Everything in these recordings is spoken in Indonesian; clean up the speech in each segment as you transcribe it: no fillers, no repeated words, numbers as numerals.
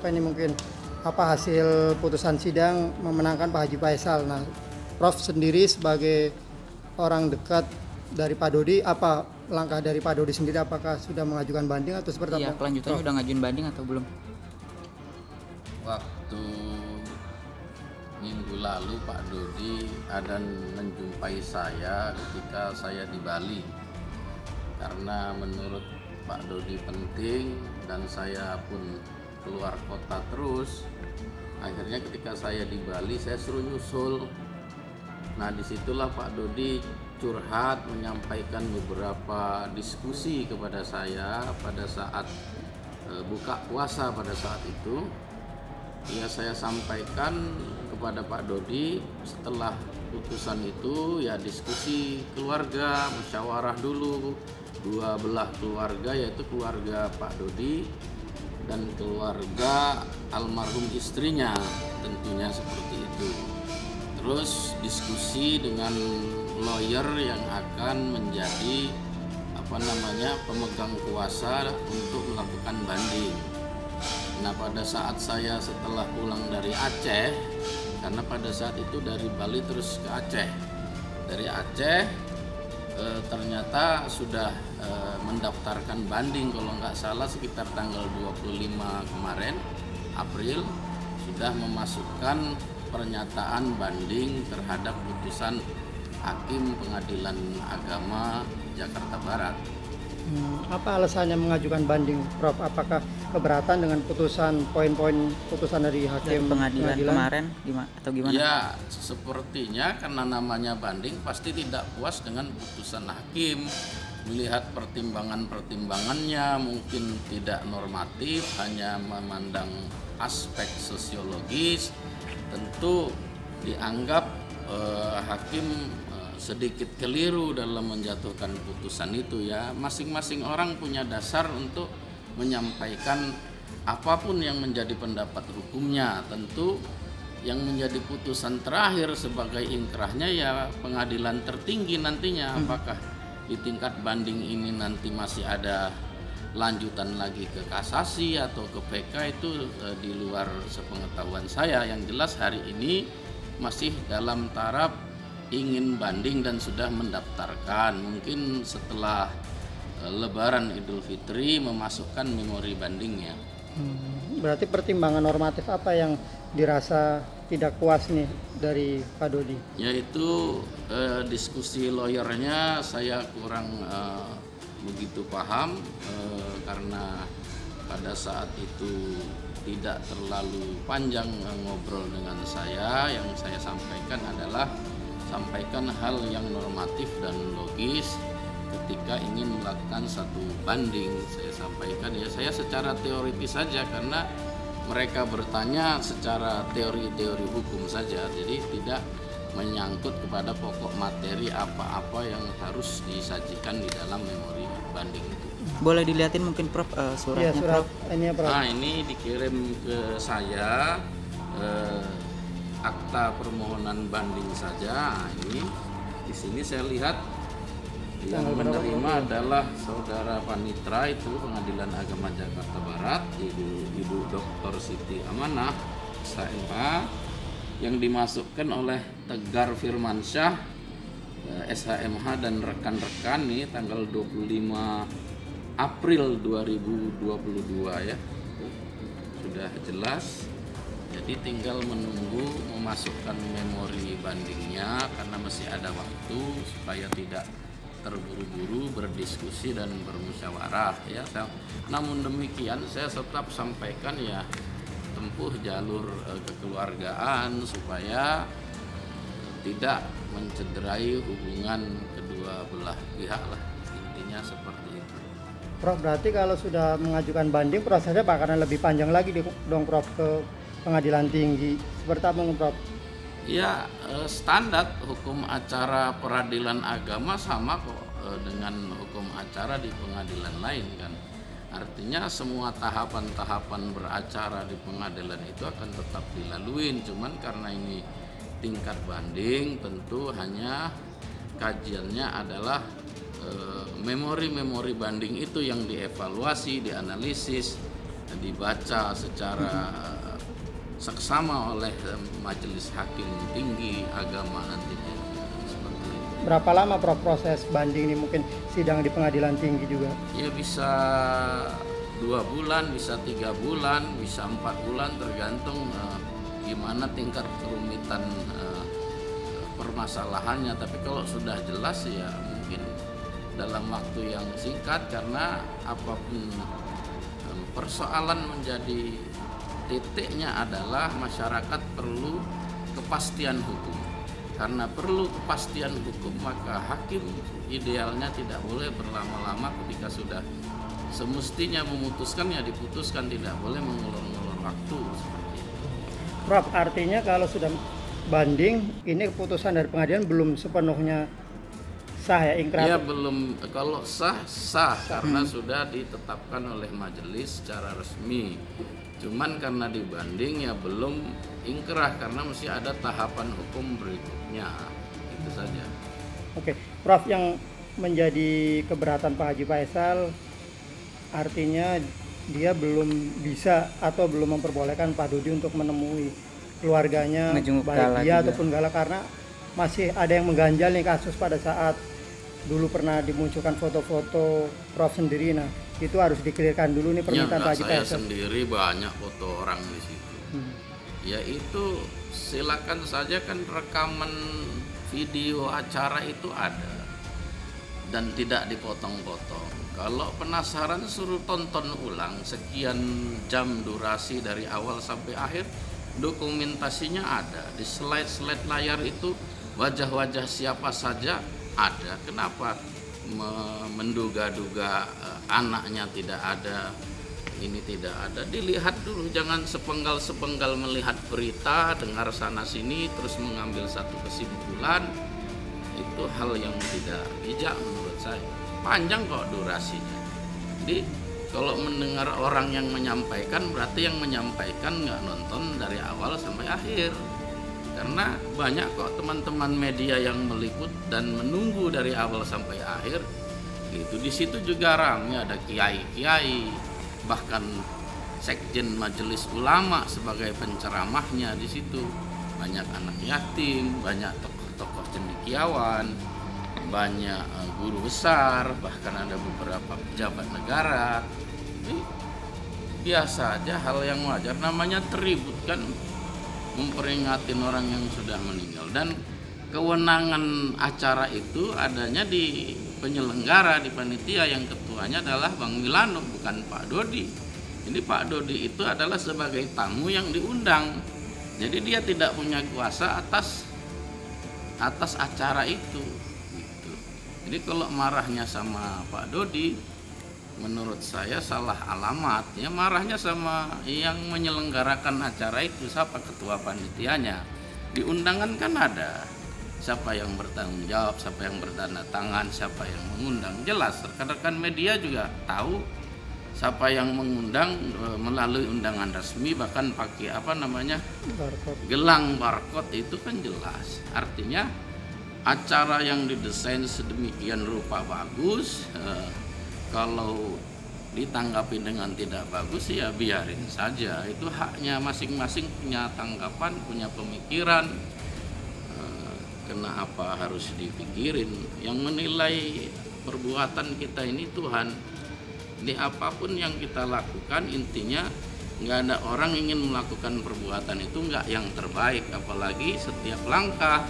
ini mungkin hasil putusan sidang memenangkan Pak Haji Faisal. Nah, Prof sendiri sebagai orang dekat dari Pak Dodi, apa langkah dari Pak Dodi sendiri? Apakah sudah mengajukan banding atau seperti apa? Iya, kelanjutannya udah ngajuin banding atau belum? Waktu minggu lalu Pak Dodi ada menjumpai saya ketika saya di Bali, karena menurut Pak Dodi penting dan saya pun keluar kota terus. Akhirnya ketika saya di Bali saya suruh nyusul. Nah, disitulah Pak Dodi curhat, menyampaikan beberapa diskusi kepada saya pada saat buka puasa pada saat itu. Ya, saya sampaikan kepada Pak Dodi setelah putusan itu, ya diskusi keluarga, musyawarah dulu dua belah keluarga, yaitu keluarga Pak Dodi dan keluarga almarhum istrinya, tentunya seperti itu. Terus diskusi dengan lawyer yang akan menjadi pemegang kuasa untuk melakukan banding. Nah, pada saat saya setelah pulang dari Aceh, karena pada saat itu dari Bali terus ke Aceh, dari Aceh ternyata sudah mendaftarkan banding, kalau nggak salah sekitar tanggal 25 kemarin April sudah memasukkan pernyataan banding terhadap putusan Hakim Pengadilan Agama Jakarta Barat. Apa alasannya mengajukan banding, Prof? Apakah keberatan dengan putusan poin-poin putusan dari Hakim pengadilan kemarin atau gimana? Ya, sepertinya karena namanya banding pasti tidak puas dengan putusan hakim, melihat pertimbangan-pertimbangannya mungkin tidak normatif, hanya memandang aspek sosiologis. Tentu dianggap hakim sedikit keliru dalam menjatuhkan putusan itu. Ya, masing-masing orang punya dasar untuk menyampaikan apapun yang menjadi pendapat hukumnya. Tentu yang menjadi putusan terakhir sebagai inkrahnya ya pengadilan tertinggi nantinya. Apakah di tingkat banding ini nanti masih ada lanjutan lagi ke kasasi atau ke PK, itu di luar sepengetahuan saya. Yang jelas hari ini masih dalam taraf ingin banding dan sudah mendaftarkan. Mungkin setelah Lebaran Idul Fitri memasukkan memori bandingnya. Berarti pertimbangan normatif apa yang dirasa tidak puas nih dari Pak Dodi? Yaitu diskusi lawyernya saya kurang begitu paham, karena pada saat itu tidak terlalu panjang ngobrol dengan saya. Yang saya sampaikan adalah sampaikan hal yang normatif dan logis ketika ingin melakukan satu banding. Saya sampaikan ya saya secara teoritis saja, karena mereka bertanya secara teori-teori hukum saja, jadi tidak menyangkut kepada pokok materi apa-apa yang harus disajikan di dalam memori banding itu. Boleh dilihatin mungkin Prof suratnya? Ya, surat Prof. ini ya, Prof. Nah, ini dikirim ke saya akta permohonan banding saja. Nah, ini di sini saya lihat yang menerima adalah Saudara Panitra, itu Pengadilan Agama Jakarta Barat, Ibu Dr. Siti Amanah SHMH, yang dimasukkan oleh Tegar Firmansyah SHMH dan rekan-rekan nih tanggal 25 April 2022 ya. Sudah jelas. Jadi tinggal menunggu memasukkan memori bandingnya, karena masih ada waktu supaya tidak terburu-buru berdiskusi dan bermusyawarah ya. Namun demikian saya tetap sampaikan ya, tempuh jalur kekeluargaan supaya tidak mencederai hubungan kedua belah pihak lah, intinya seperti itu. Prof, berarti kalau sudah mengajukan banding prosesnya bakalan lebih panjang lagi dong, Prof, ke pengadilan tinggi. Seperti apa, Prof? Ya, standar hukum acara peradilan agama sama kok dengan hukum acara di pengadilan lain kan. Artinya semua tahapan-tahapan beracara di pengadilan itu akan tetap dilaluin, cuman karena ini tingkat banding tentu hanya kajiannya adalah memori-memori banding itu yang dievaluasi, dianalisis dibaca secara seksama oleh Majelis Hakim Tinggi Agama nantinya. Seperti itu. Berapa lama Prof proses banding ini, mungkin sidang di pengadilan tinggi juga? Ya bisa 2 bulan, bisa 3 bulan, bisa 4 bulan, tergantung gimana tingkat kerumitan permasalahannya. Tapi kalau sudah jelas ya mungkin dalam waktu yang singkat, karena apapun persoalan menjadi titiknya adalah masyarakat perlu kepastian hukum. Karena perlu kepastian hukum, maka hakim idealnya tidak boleh berlama-lama ketika sudah semestinya memutuskan, ya diputuskan, tidak boleh mengulur-ulur waktu seperti itu. Prof, artinya kalau sudah banding, ini keputusan dari pengadilan belum sepenuhnya sah ya, ingkrah? Ya belum, kalau sah karena sudah ditetapkan oleh majelis secara resmi. Cuman karena dibanding ya belum ingkrah, karena mesti ada tahapan hukum berikutnya. Itu saja. Oke, Prof, yang menjadi keberatan Pak Haji Faisal artinya dia belum bisa atau belum memperbolehkan Pak Dodi untuk menemui keluarganya, baik dia ataupun Gala, karena masih ada yang mengganjal nih kasus pada saat dulu pernah dimunculkan foto-foto Prof sendiri. Nah, itu harus dikelirkan dulu nih permintaan Pak Haji Faisal. Saya sendiri banyak foto orang di situ. Ya itu silakan saja, kan rekaman video acara itu ada dan tidak dipotong-potong. Kalau penasaran suruh tonton ulang sekian jam durasi dari awal sampai akhir, dokumentasinya ada di slide layar itu, wajah-wajah siapa saja ada. Kenapa menduga-duga anaknya tidak ada, ini tidak ada? Dilihat dulu, jangan sepenggal melihat berita, dengar sana sini terus mengambil satu kesimpulan. Itu hal yang tidak bijak menurut saya. Panjang kok durasinya. Jadi kalau mendengar orang yang menyampaikan, berarti yang menyampaikan nggak nonton dari awal sampai akhir. Karena banyak kok teman-teman media yang meliput dan menunggu dari awal sampai akhir. Itu di situ juga ramai, ada kiai-kiai, bahkan sekjen Majelis Ulama sebagai penceramahnya di situ. Banyak anak yatim, banyak tokoh-tokoh cendekiawan, banyak guru besar, bahkan ada beberapa pejabat negara. Jadi biasa aja, hal yang wajar, namanya tribut kan, memperingatin orang yang sudah meninggal. Dan kewenangan acara itu adanya di penyelenggara, di panitia, yang ketuanya adalah Bang Milano, bukan Pak Dodi. Jadi Pak Dodi itu adalah sebagai tamu yang diundang. Jadi dia tidak punya kuasa atas acara itu. Gitu. Jadi kalau marahnya sama Pak Dodi, menurut saya salah alamat. Ya marahnya sama yang menyelenggarakan acara itu, siapa ketua panitianya. Di undangan kan ada siapa yang bertanggung jawab, siapa yang bertanda tangan, siapa yang mengundang. Jelas rekan-rekan media juga tahu siapa yang mengundang melalui undangan resmi, bahkan pakai gelang barcode, itu kan jelas. Artinya acara yang didesain sedemikian rupa bagus, kalau ditanggapi dengan tidak bagus ya biarin saja. Itu haknya masing-masing, punya tanggapan, punya pemikiran. Kenapa harus dipikirin? Yang menilai perbuatan kita ini Tuhan. Di apapun yang kita lakukan, intinya nggak ada orang ingin melakukan perbuatan itu nggak yang terbaik. Apalagi setiap langkah,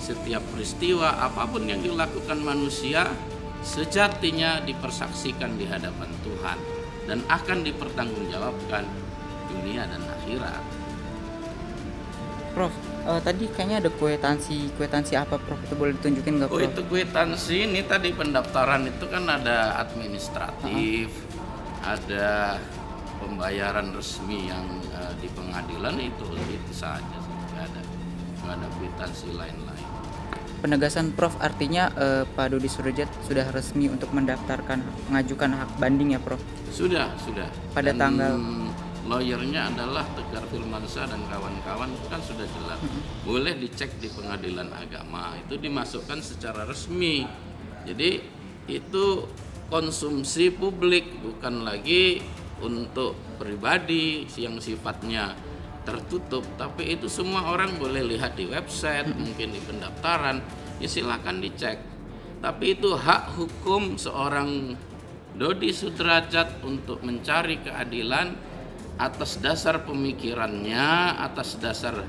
setiap peristiwa, apapun yang dilakukan manusia sejatinya dipersaksikan di hadapan Tuhan dan akan dipertanggungjawabkan dunia dan akhirat. Prof, tadi kayaknya ada kwitansi apa Prof? Itu boleh ditunjukin nggak Prof? Oh itu kwitansi, ini tadi pendaftaran itu kan ada administratif, ada pembayaran resmi yang di pengadilan, itu saja, nggak ada kwitansi lain-lain. Penegasan Prof, artinya Pak Dodi Surojat sudah resmi untuk mengajukan hak banding ya Prof? Sudah. Pada dan tanggal lawyernya adalah Tegar Firmansyah dan kawan-kawan, kan sudah jelas. Boleh dicek di pengadilan agama, itu dimasukkan secara resmi. Jadi itu konsumsi publik, bukan lagi untuk pribadi yang sifatnya tertutup, tapi itu semua orang boleh lihat di website, mungkin di pendaftaran, ya silakan dicek. Tapi itu hak hukum seorang Dodi Sudrajat untuk mencari keadilan atas dasar pemikirannya, atas dasar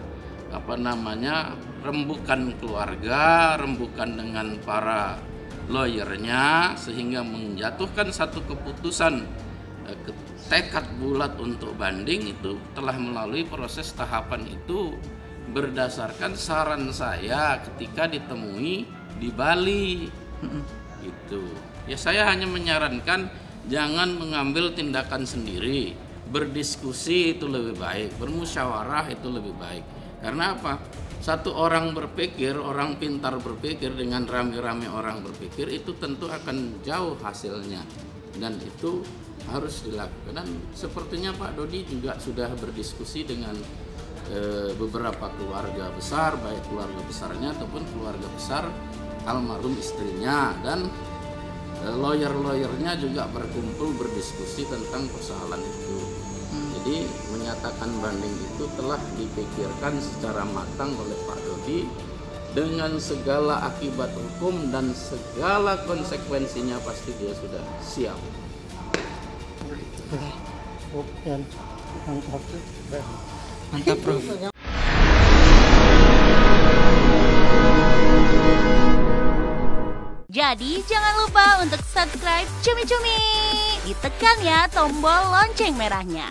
rembukan keluarga, rembukan dengan para lawyernya, sehingga menjatuhkan satu keputusan tekad bulat untuk banding itu telah melalui proses tahapan itu berdasarkan saran saya ketika ditemui di Bali. Gitu. Ya saya hanya menyarankan jangan mengambil tindakan sendiri, berdiskusi itu lebih baik, bermusyawarah itu lebih baik. Karena apa? Satu orang berpikir, orang pintar berpikir dengan rame-rame orang berpikir itu tentu akan jauh hasilnya, dan itu harus dilakukan. Dan sepertinya Pak Dodi juga sudah berdiskusi dengan beberapa keluarga besar, baik keluarga besarnya ataupun keluarga besar almarhum istrinya, dan lawyer-lawyernya juga berkumpul berdiskusi tentang persoalan itu. Jadi menyatakan banding itu telah dipikirkan secara matang oleh Pak Dodi dengan segala akibat hukum dan segala konsekuensinya, pasti dia sudah siap. Mantap, Prof. Jadi jangan lupa untuk subscribe Cumi Cumi. Ditekan ya tombol lonceng merahnya.